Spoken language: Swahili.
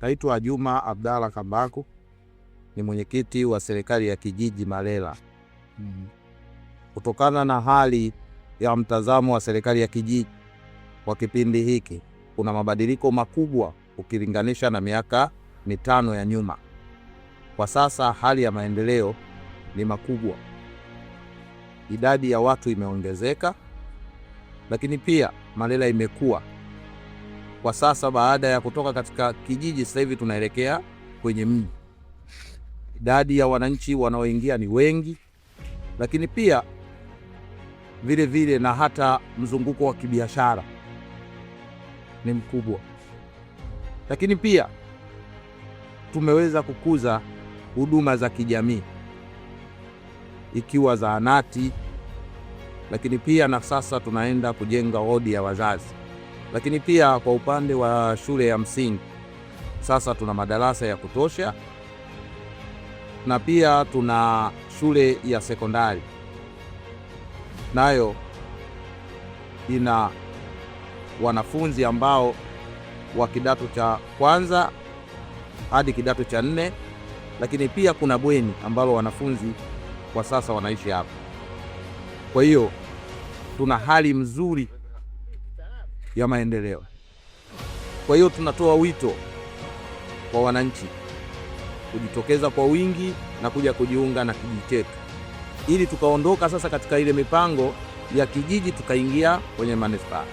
Naitwa Juma Abdalla Kambaku, ni mwenyekiti wa serikali ya kijiji Malela. Kutokana na hali ya mtazamo wa serikali ya kijiji kwa kipindi hiki, kuna mabadiliko makubwa ukilinganisha na miaka 5 ya nyuma. Kwa sasa hali ya maendeleo ni makubwa. Idadi ya watu imeongezeka, lakini pia Malela imekuwa. Kwa sasa baada ya kutoka katika kijiji, sasa hivi tunaelekea kwenye mji. Idadi ya wananchi wanaoingia ni wengi, lakini pia vile vile na hata mzunguko wa kibiashara ni mkubwa. Lakini pia tumeweza kukuza huduma za kijamii, ikiwa zahanati, lakini pia na sasa tunaenda kujenga wodi ya wazazi. Lakini pia kwa upande wa shule ya msingi, sasa tuna madarasa ya kutosha, na pia tuna shule ya sekondari, nayo ina wanafunzi ambao wa kidato cha kwanza hadi kidato cha 4, lakini pia kuna bweni ambalo wanafunzi kwa sasa wanaishi hapa. Kwa hiyo tuna hali mzuri ya maendeleo. Kwa hiyo tunatoa wito kwa wananchi kujitokeza kwa wingi na kuja kujiunga na kijiji chetu, ili tukaondoka sasa katika ile mipango ya kijiji tukaingia kwenye manispaa.